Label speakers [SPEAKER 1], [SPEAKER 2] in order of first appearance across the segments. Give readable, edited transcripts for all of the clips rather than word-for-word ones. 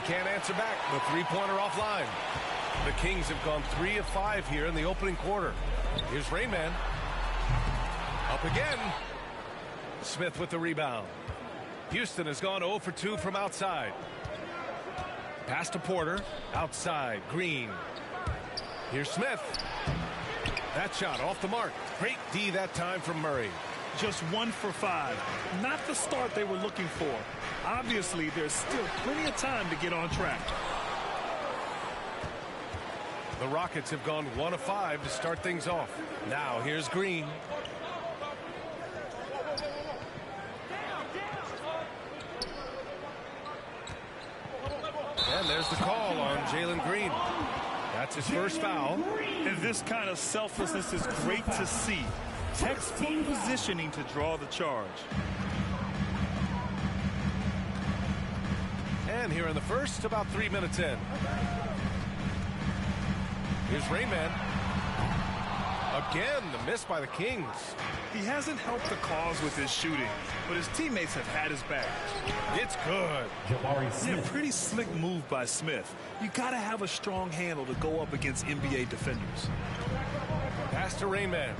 [SPEAKER 1] he can't answer back. The three-pointer offline. The Kings have gone 3 of 5 here in the opening quarter. Here's Rain Man. Up again. Smith with the rebound. Houston has gone 0 for 2 from outside. Pass to Porter. Outside. Green. Here's Smith. That shot off the mark. Great D that time from Murray.
[SPEAKER 2] Just 1 for 5. Not the start they were looking for. Obviously, there's still plenty of time to get on track.
[SPEAKER 1] The Rockets have gone 1 of 5 to start things off. Now here's Green. And there's the call on Jalen Green. That's his first foul.
[SPEAKER 2] And this kind of selflessness is great to see. Textbook positioning to draw the charge.
[SPEAKER 1] And here in the first, about 3 minutes in. Here's Rain Man. Again, the miss by the Kings.
[SPEAKER 2] He hasn't helped the cause with his shooting, but his teammates have had his back.
[SPEAKER 1] It's good.
[SPEAKER 2] Yeah, pretty slick move by Smith. You got to have a strong handle to go up against NBA defenders.
[SPEAKER 1] Pass to Rain Man.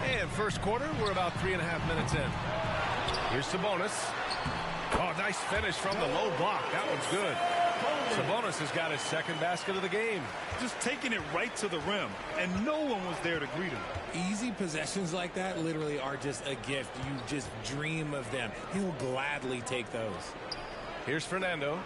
[SPEAKER 1] And first quarter, we're about 3.5 minutes in. Here's Sabonis. Oh, nice finish from the low block. That one's good. Sabonis has got his second basket of the game.
[SPEAKER 2] Just taking it right to the rim, and no one was there to greet him.
[SPEAKER 3] Easy possessions like that literally are just a gift. You just dream of them. He'll gladly take those.
[SPEAKER 1] Here's Fernando,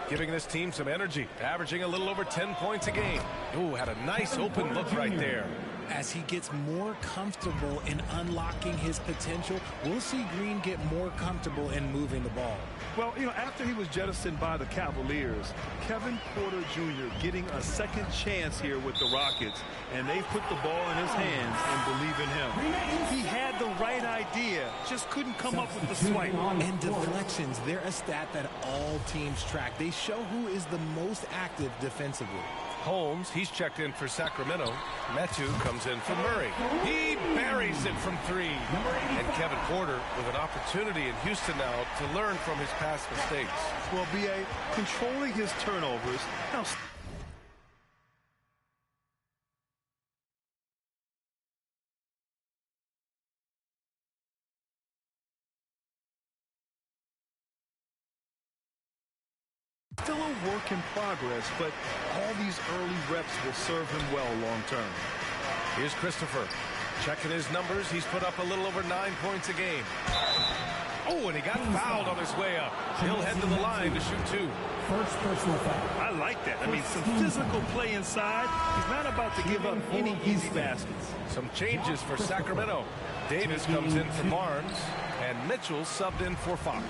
[SPEAKER 1] giving this team some energy, averaging a little over 10 points a game. Ooh, had a nice open look right there.
[SPEAKER 3] As he gets more comfortable in unlocking his potential, we'll see Green get more comfortable in moving the ball.
[SPEAKER 2] Well, you know, after he was jettisoned by the Cavaliers, Kevin Porter Jr. getting a second chance here with the Rockets, and they put the ball in his hands and believe in him. He had the right idea, just couldn't come up with the swipe.
[SPEAKER 3] And deflections, they're a stat that all teams track. They show who is the most active defensively.
[SPEAKER 1] Holmes, he's checked in for Sacramento. Metu comes in for Murray. He buries it from 3. And Kevin Porter with an opportunity in Houston now to learn from his past mistakes.
[SPEAKER 2] Well, B.A. controlling his turnovers. Now, still a work in progress, but all these early reps will serve him well long term.
[SPEAKER 1] Here's Christopher. Checking his numbers, he's put up a little over 9 points a game. Oh, and he got fouled on his way up. He'll head to the line to shoot 2.
[SPEAKER 4] First personal foul.
[SPEAKER 2] I like that. I mean, some physical play inside. He's not about to give up any easy baskets.
[SPEAKER 1] Some changes for Sacramento. Davis comes in for Barnes, and Mitchell subbed in for Fox.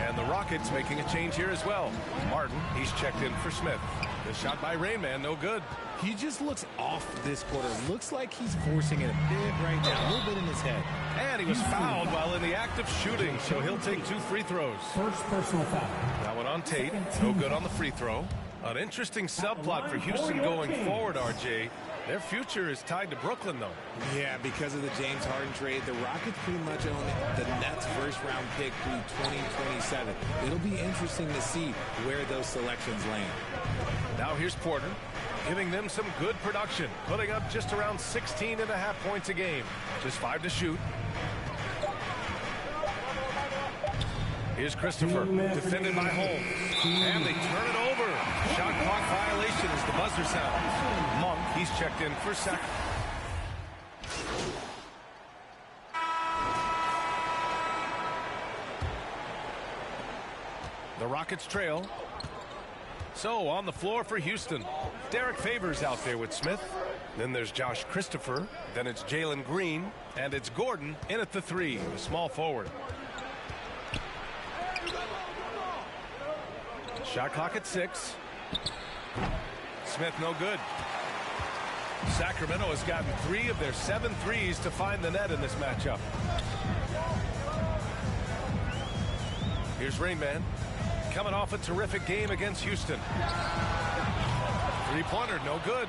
[SPEAKER 1] And the Rockets making a change here as well. Martin, he's checked in for Smith. The shot by Rain Man, no good.
[SPEAKER 3] He just looks off this quarter. Looks like he's forcing it a bit right now, a little bit in his head.
[SPEAKER 1] And he was fouled while in the act of shooting, so he'll take 2 free throws.
[SPEAKER 4] First personal foul.
[SPEAKER 1] That one on Tate, no good on the free throw. An interesting subplot for Houston going forward, RJ. Their future is tied to Brooklyn, though.
[SPEAKER 3] Yeah, because of the James Harden trade, the Rockets pretty much own the Nets' first-round pick through 2027. It'll be interesting to see where those selections land.
[SPEAKER 1] Now here's Porter, giving them some good production, putting up just around 16.5 points a game. Just 5 to shoot. Here's Christopher, defended by Holmes. And they turn it over. Shot clock violation as the buzzer sounds. Monk, he's checked in for Sac. The Rockets trail. So on the floor for Houston, Derek Favors out there with Smith. Then there's Josh Christopher. Then it's Jalen Green. And it's Gordon in at the 3, the small forward. Shot clock at 6. Smith no good. Sacramento has gotten 3 of their 7 threes to find the net in this matchup. Here's Rain Man, coming off a terrific game against Houston. Three-pointer, no good.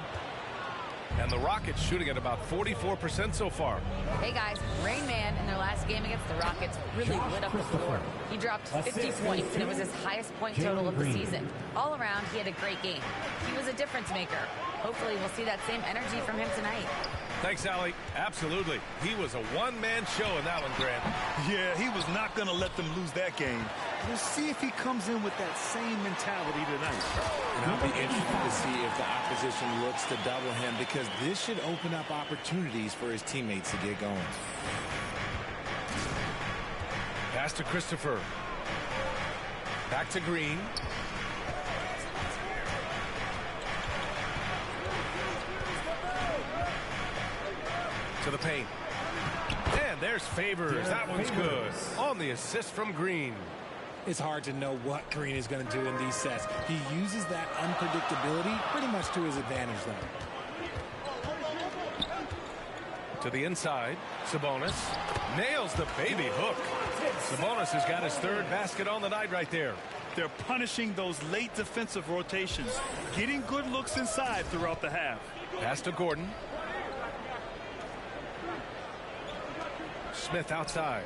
[SPEAKER 1] And the Rockets shooting at about 44% so far.
[SPEAKER 5] Hey guys, Rain Man in their last game against the Rockets really lit up the floor. He dropped 50 points, and it was his highest point total of the season. All around, he had a great game. He was a difference maker. Hopefully, we'll see that same energy from him tonight.
[SPEAKER 1] Thanks, Allie. Absolutely. He was a one-man show in that one, Grant.
[SPEAKER 2] Yeah, he was not going to let them lose that game. We'll see if he comes in with that same mentality tonight.
[SPEAKER 3] And I'll be interested to see if the opposition looks to double him, because this should open up opportunities for his teammates to get going.
[SPEAKER 1] Pass to Christopher. Back to Green. To the paint. And there's Favors. That one's good. On the assist from Green.
[SPEAKER 3] It's hard to know what Green is going to do in these sets. He uses that unpredictability pretty much to his advantage, though.
[SPEAKER 1] To the inside. Sabonis nails the baby hook. Sabonis has got his third basket on the night right there.
[SPEAKER 2] They're punishing those late defensive rotations, getting good looks inside throughout the half.
[SPEAKER 1] Pass to Gordon. Smith outside.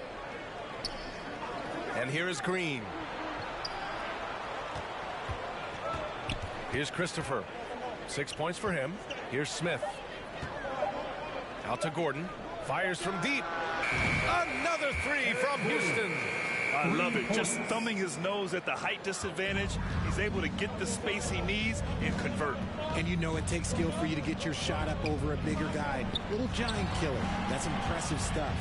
[SPEAKER 1] And here is Green. Here's Christopher. 6 points for him. Here's Smith. Out to Gordon. Fires from deep. Another three from Houston.
[SPEAKER 2] I love it. Just thumbing his nose at the height disadvantage. He's able to get the space he needs and convert.
[SPEAKER 3] And you know it takes skill for you to get your shot up over a bigger guy. Little giant killer. That's impressive stuff.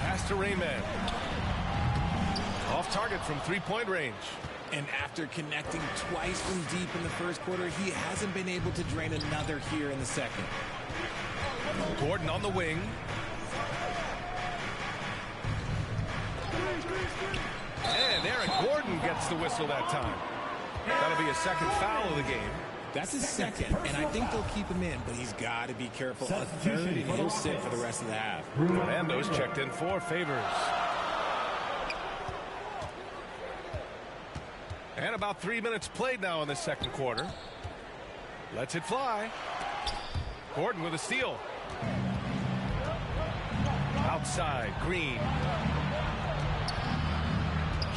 [SPEAKER 1] Pass to Rayman. Off target from three-point range.
[SPEAKER 3] And after connecting twice from deep in the first quarter, he hasn't been able to drain another here in the second.
[SPEAKER 1] Gordon on the wing. And Aaron Gordon gets the whistle that time. That'll be a second foul of the game.
[SPEAKER 3] That's his second, and I think they'll keep him in, but he's got to be careful. A third, and he'll sit for the rest of the half.
[SPEAKER 1] Fernando's checked in for Favors. And about 3 minutes played now in the second quarter. Lets it fly. Gordon with a steal. Outside, Green.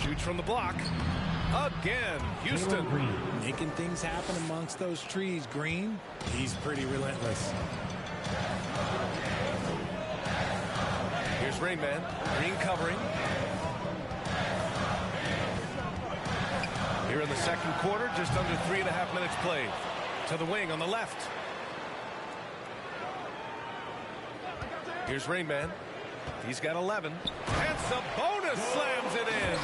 [SPEAKER 1] Shoots from the block. Again, Houston.
[SPEAKER 3] Making things happen amongst those trees. Green, he's pretty relentless.
[SPEAKER 1] Here's Rainman. Green covering. Here in the second quarter, just under 3.5 minutes played. To the wing on the left. Here's Rainman. He's got 11. And Sabonis slams it in.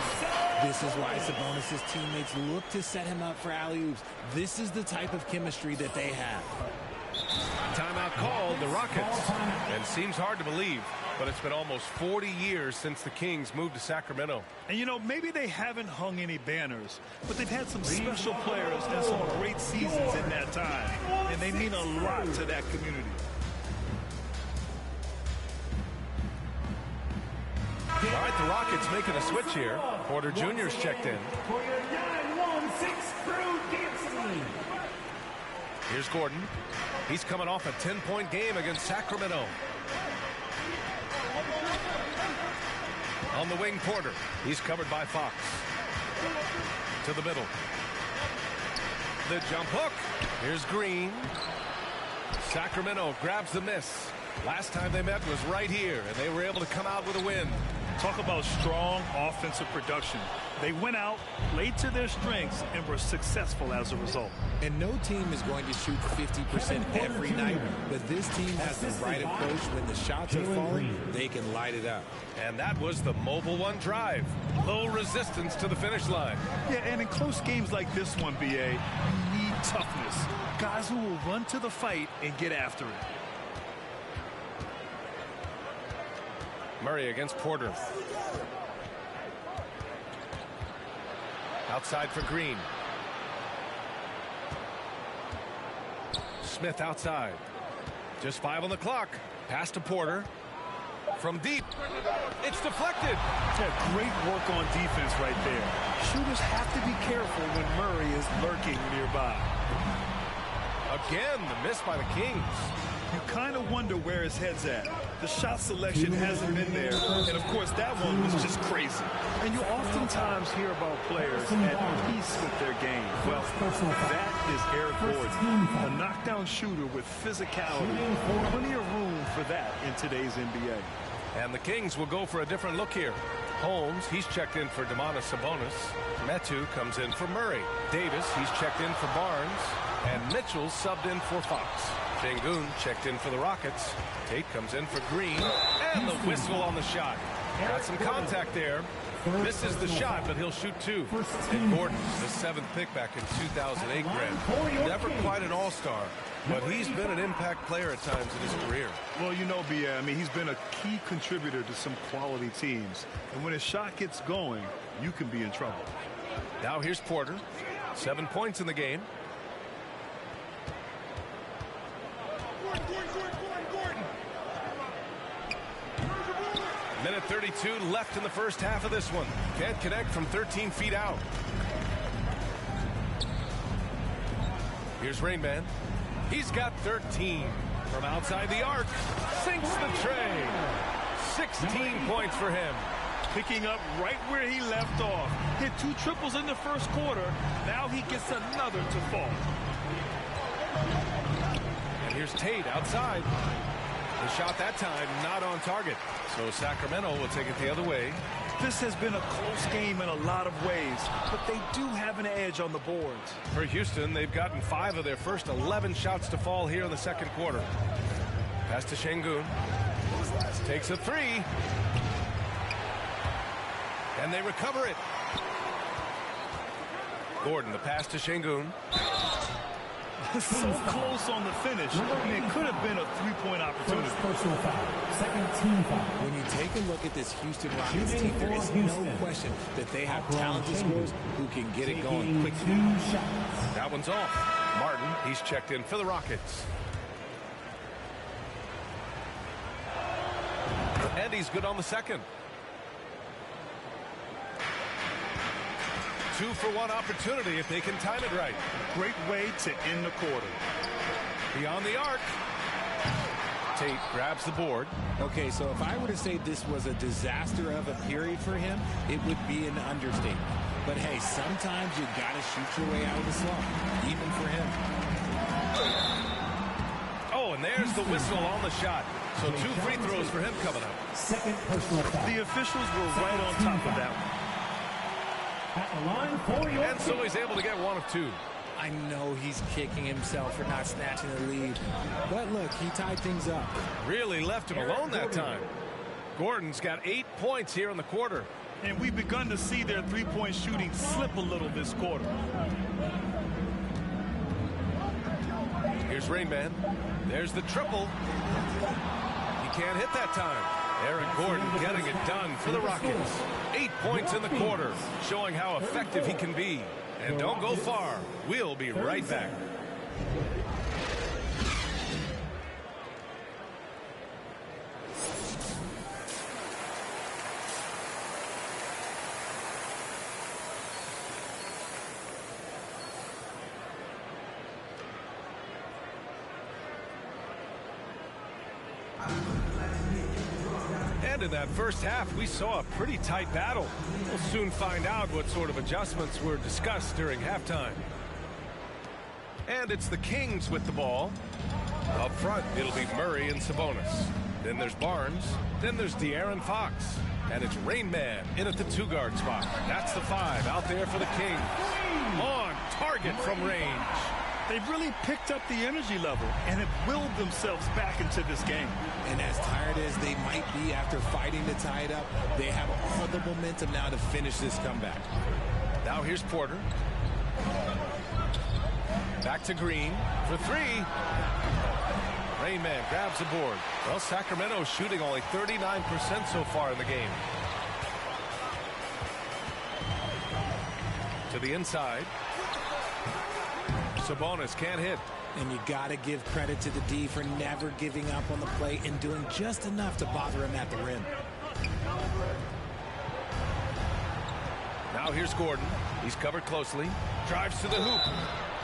[SPEAKER 3] This is why Sabonis' teammates look to set him up for alley-oops. This is the type of chemistry that they have.
[SPEAKER 1] Timeout called, the Rockets. And seems hard to believe, but it's been almost 40 years since the Kings moved to Sacramento.
[SPEAKER 2] And, you know, maybe they haven't hung any banners, but they've had some special players and some great seasons in that time. And they mean a lot to that community.
[SPEAKER 1] All right, the Rockets making a switch here. Porter Jr.'s checked in. Here's Gordon. He's coming off a 10-point game against Sacramento. On the wing, Porter. He's covered by Fox. To the middle. The jump hook. Here's Green. Sacramento grabs the miss. Last time they met was right here, and they were able to come out with a win.
[SPEAKER 2] Talk about strong offensive production. They went out, played to their strengths, and were successful as a result.
[SPEAKER 3] And no team is going to shoot 50% every night, but this team has the right approach. When the shots are falling, they can light it up.
[SPEAKER 1] And that was the Mobile One drive. Low resistance to the finish line.
[SPEAKER 2] Yeah, and in close games like this one, BA, you need toughness. Guys who will run to the fight and get after it.
[SPEAKER 1] Murray against Porter. Outside for Green. Smith outside. Just 5 on the clock. Pass to Porter. From deep. It's deflected.
[SPEAKER 2] Yeah, great work on defense right there. Shooters have to be careful when Murray is lurking nearby.
[SPEAKER 1] Again, the miss by the Kings.
[SPEAKER 2] You kind of wonder where his head's at. The shot selection hasn't been there. And, of course, that one was just crazy. And you oftentimes hear about players at peace with their game. Well, that is Eric Gordon, a knockdown shooter with physicality. Plenty of room for that in today's NBA.
[SPEAKER 1] And the Kings will go for a different look here. Holmes, he's checked in for Sabonis. Metu comes in for Murray. Davis, he's checked in for Barnes. And Mitchell subbed in for Fox. Şengün checked in for the Rockets. Tate comes in for Green. And the whistle on the shot. Got some contact there. This is the shot, but he'll shoot two. And Gordon, the 7th pick back in 2008, Grant. Never quite an all-star, but he's been an impact player at times in his career.
[SPEAKER 2] Well, you know, B.A., I mean, he's been a key contributor to some quality teams. And when his shot gets going, you can be in trouble.
[SPEAKER 1] Now here's Porter. 7 points in the game. Minute 32 left in the first half of this one. Can't connect from 13 feet out. Here's Rain Man. He's got 13 from outside the arc. Sinks the tray. 16 points for him.
[SPEAKER 2] Picking up right where he left off. Hit 2 triples in the first quarter. Now he gets another to fall.
[SPEAKER 1] And here's Tate outside. The shot that time not on target. So Sacramento will take it the other way.
[SPEAKER 2] This has been a close game in a lot of ways, but they do have an edge on the boards.
[SPEAKER 1] For Houston, they've gotten 5 of their first 11 shots to fall here in the second quarter. Pass to Şengün. Takes a 3. And they recover it. Gordon, the pass to Şengün.
[SPEAKER 2] So close on the finish. I mean, it could have been a 3-point opportunity.
[SPEAKER 4] Personal foul. Second team foul.
[SPEAKER 3] When you take a look at this Houston Rockets team, there is no question that they have talented scorers who can get it going quickly.
[SPEAKER 1] That one's off. Martin, he's checked in for the Rockets. And he's good on the second. 2-for-1 opportunity if they can time it right.
[SPEAKER 2] Great way to end the quarter.
[SPEAKER 1] Beyond the arc. Tate grabs the board.
[SPEAKER 3] Okay, so if I were to say this was a disaster of a period for him, it would be an understatement. But hey, sometimes you got to shoot your way out of the slump, even for him.
[SPEAKER 1] Oh, and there's the whistle on the shot. So 2 free throws for him coming up.
[SPEAKER 4] Second personal foul.
[SPEAKER 2] The officials were right on top of that one.
[SPEAKER 4] At the line for your
[SPEAKER 1] And so he's able to get 1 of 2.
[SPEAKER 3] I know he's kicking himself for not snatching the lead. But look, he tied things up.
[SPEAKER 1] Really left him alone that time. Gordon's got 8 points here in the quarter.
[SPEAKER 2] And we've begun to see their 3-point shooting slip a little this quarter.
[SPEAKER 1] Here's Rain Man. There's the triple. He can't hit that time. Eric Gordon getting it done for the Rockets. 8 points in the quarter, showing how effective he can be. And don't go far. We'll be right back. And in that first half, we saw a pretty tight battle. We'll soon find out what sort of adjustments were discussed during halftime. And it's the Kings with the ball. Up front, it'll be Murray and Sabonis. Then there's Barnes. Then there's De'Aaron Fox. And it's Rain Man in at the 2-guard spot. That's the 5 out there for the Kings. On target from range.
[SPEAKER 2] They've really picked up the energy level and have willed themselves back into this game.
[SPEAKER 3] And as tired as they might be after fighting to tie it up, they have all the momentum now to finish this comeback.
[SPEAKER 1] Now here's Porter. Back to Green for 3. Rain Man grabs the board. Well, Sacramento's shooting only 39% so far in the game. To the inside. Sabonis can't hit.
[SPEAKER 3] And you got to give credit to the D for never giving up on the play and doing just enough to bother him at the rim.
[SPEAKER 1] Now here's Gordon. He's covered closely. Drives to the hoop.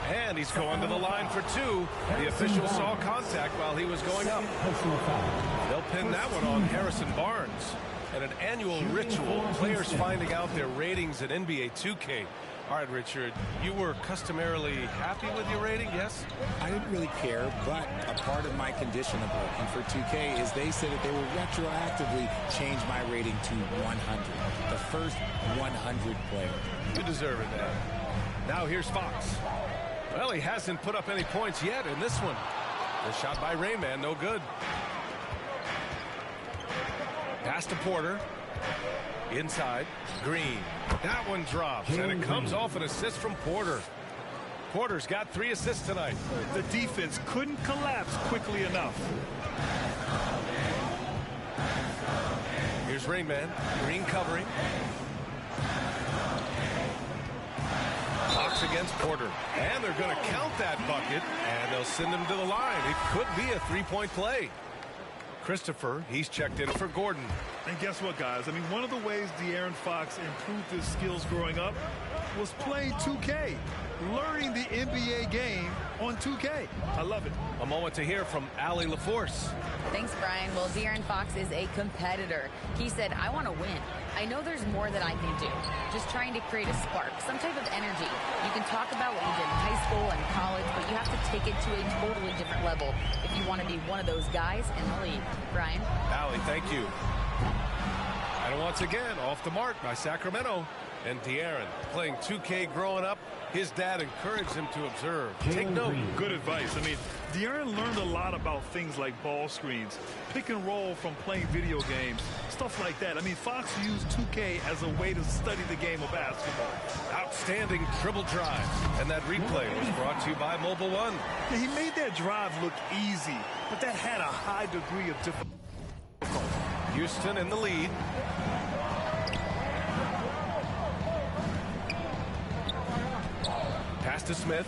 [SPEAKER 1] And he's going to the line for two. The official saw contact while he was going up. They'll pin that one on Harrison Barnes. And an annual ritual, players finding out their ratings in NBA 2K. All right, Richard, you were customarily happy with your rating, yes?
[SPEAKER 3] I didn't really care, but a part of my condition of working for 2K is they said that they will retroactively change my rating to 100. The first 100 player.
[SPEAKER 1] You deserve it, man. Now here's Fox. Well, he hasn't put up any points yet in this one. The shot by Rayman, no good. Pass to Porter. Inside, Green. That one drops, and it comes off an assist from Porter. Porter's got 3 assists tonight.
[SPEAKER 2] The defense couldn't collapse quickly enough.
[SPEAKER 1] Here's Rayman. Green covering. Fox against Porter. And they're going to count that bucket, and they'll send him to the line. It could be a 3-point play. Christopher, he's checked in for Gordon.
[SPEAKER 2] And guess what, guys? I mean, one of the ways De'Aaron Fox improved his skills growing up was playing 2K, learning the NBA game on 2K. I love it.
[SPEAKER 1] A moment to hear from Allie LaForce.
[SPEAKER 5] Thanks, Brian. Well, De'Aaron Fox is a competitor. He said, I want to win. I know there's more that I can do. Just trying to create a spark, some type of energy. You can talk about what you did in high school and college, but you have to take it to a totally different level if you want to be one of those guys in the league. Brian?
[SPEAKER 1] Allie, thank you. And once again, off the mark by Sacramento. And De'Aaron playing 2K growing up. His dad encouraged him to observe. Take note.
[SPEAKER 2] Good advice. I mean, De'Aaron learned a lot about things like ball screens, pick and roll from playing video games, stuff like that. I mean, Fox used 2K as a way to study the game of basketball.
[SPEAKER 1] Outstanding dribble drive. And that replay was brought to you by Mobile One.
[SPEAKER 2] Now, he made that drive look easy, but that had a high degree of difficulty.
[SPEAKER 1] Houston in the lead. Pass to Smith.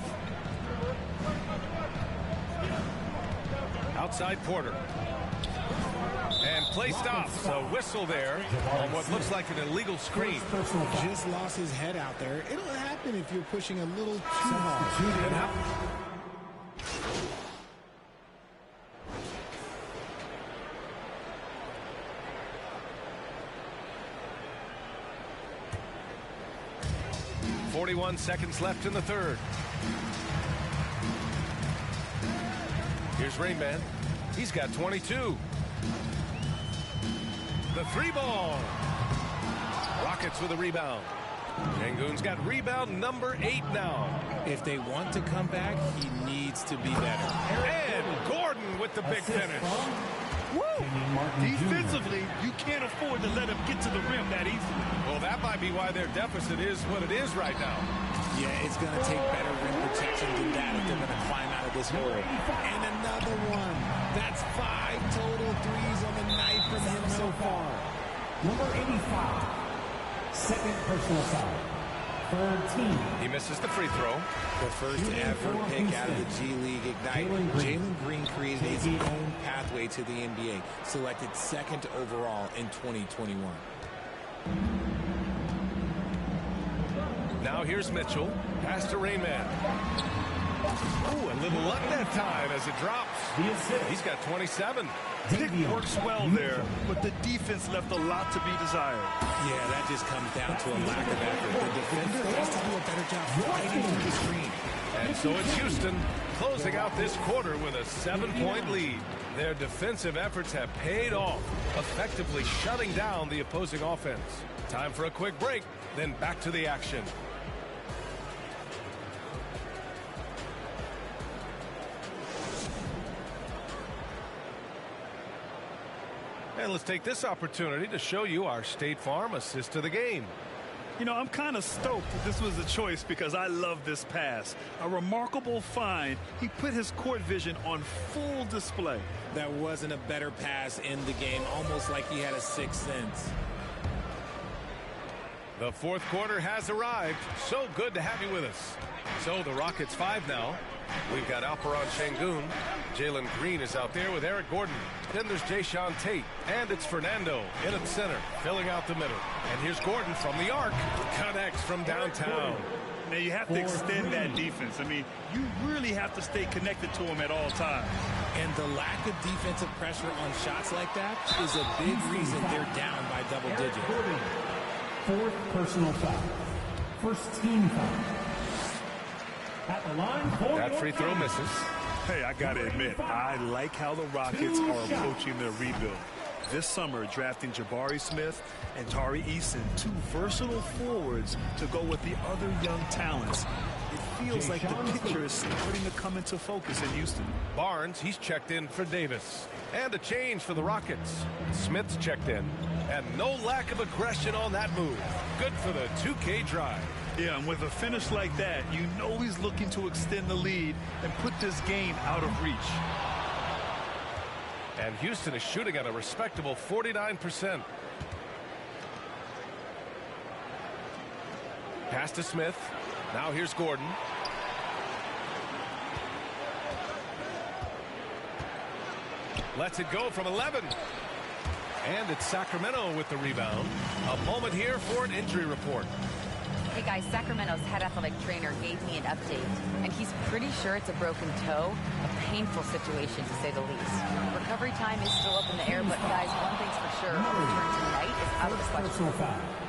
[SPEAKER 1] Outside Porter. And play stops. A whistle there on what looks like an illegal screen.
[SPEAKER 3] Just lost his head out there. It'll happen if you're pushing a little too hard.
[SPEAKER 1] 41 seconds left in the third. Here's Rayman. He's got 22. The 3-ball. Rockets with a rebound. Şengün's got rebound number 8 now.
[SPEAKER 3] If they want to come back, he needs to be better.
[SPEAKER 1] And Gordon with the big finish.
[SPEAKER 2] Woo! Defensively, you can't afford to let him get to the rim that easily.
[SPEAKER 1] Well, that might be why their deficit is what it is right now.
[SPEAKER 3] Yeah, it's going to take better rim protection than that if they're going to climb out of this hole. And another one. That's 5 total threes on the night from him so far.
[SPEAKER 4] Number 85. Second personal foul. Third team.
[SPEAKER 1] He misses the free throw.
[SPEAKER 3] The first ever pick out of the G League Ignite. Jalen Green created his own pathway to the NBA. Selected 2nd overall in 2021.
[SPEAKER 1] Now here's Mitchell. Pass to Rayman. Ooh, a little luck that time as it drops. He's got 27.
[SPEAKER 2] Pick works well there, but the defense left a lot to be desired.
[SPEAKER 3] Yeah, that just comes down to a lack of effort. The defender has to do a better job fighting through the screen.
[SPEAKER 1] And so it's Houston closing out this quarter with a 7-point lead. Their defensive efforts have paid off, effectively shutting down the opposing offense. Time for a quick break, then back to the action. And let's take this opportunity to show you our State Farm assist to the game.
[SPEAKER 2] You know, I'm kind of stoked that this was a choice because I love this pass. A remarkable find. He put his court vision on full display.
[SPEAKER 3] That wasn't a better pass in the game, almost like he had a 6th sense.
[SPEAKER 1] The fourth quarter has arrived. So good to have you with us. So the Rockets 5 now. We've got Alperen Şengün. Jalen Green is out there with Eric Gordon. Then there's Jayshawn Tate. And it's Fernando in at center, filling out the middle. And here's Gordon from the arc. Connects from downtown.
[SPEAKER 2] Now, you have to extend that defense. I mean, you really have to stay connected to him at all times.
[SPEAKER 3] And the lack of defensive pressure on shots like that is a big reason they're down by double digits.
[SPEAKER 4] Fourth personal foul. First team foul. At the line,
[SPEAKER 1] that free throw misses.
[SPEAKER 2] Hey, I got to admit, I like how the Rockets are approaching their rebuild. This summer, drafting Jabari Smith and Tari Eason, two versatile forwards to go with the other young talents. It feels like the picture is starting to come into focus in Houston.
[SPEAKER 1] Barnes, he's checked in for Davis. And a change for the Rockets. Smith's checked in. And no lack of aggression on that move. Good for the 2K drive.
[SPEAKER 2] Yeah, and with a finish like that, you know he's looking to extend the lead and put this game out of reach.
[SPEAKER 1] And Houston is shooting at a respectable 49%. Pass to Smith. Now here's Gordon. Lets it go from 11. And it's Sacramento with the rebound. A moment here for an injury report.
[SPEAKER 5] Hey guys, Sacramento's head athletic trainer gave me an update, and he's pretty sure it's a broken toe. A painful situation, to say the least. Recovery time is still up in the air, but guys, one thing's for sure, a return tonight is out of the question.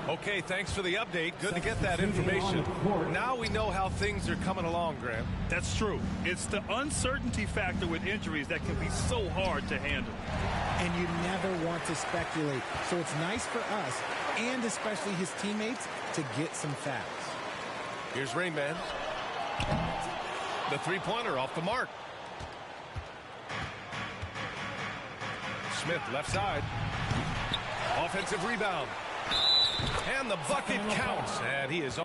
[SPEAKER 1] Okay, thanks for the update. Good to get that information. Now we know how things are coming along, Graham.
[SPEAKER 2] That's true. It's the uncertainty factor with injuries that can be so hard to handle.
[SPEAKER 3] And you never want to speculate. So it's nice for us, and especially his teammates, to get some facts.
[SPEAKER 1] Here's Rain Man. The three-pointer off the mark. Smith left side. Offensive rebound. And the bucket counts. And he is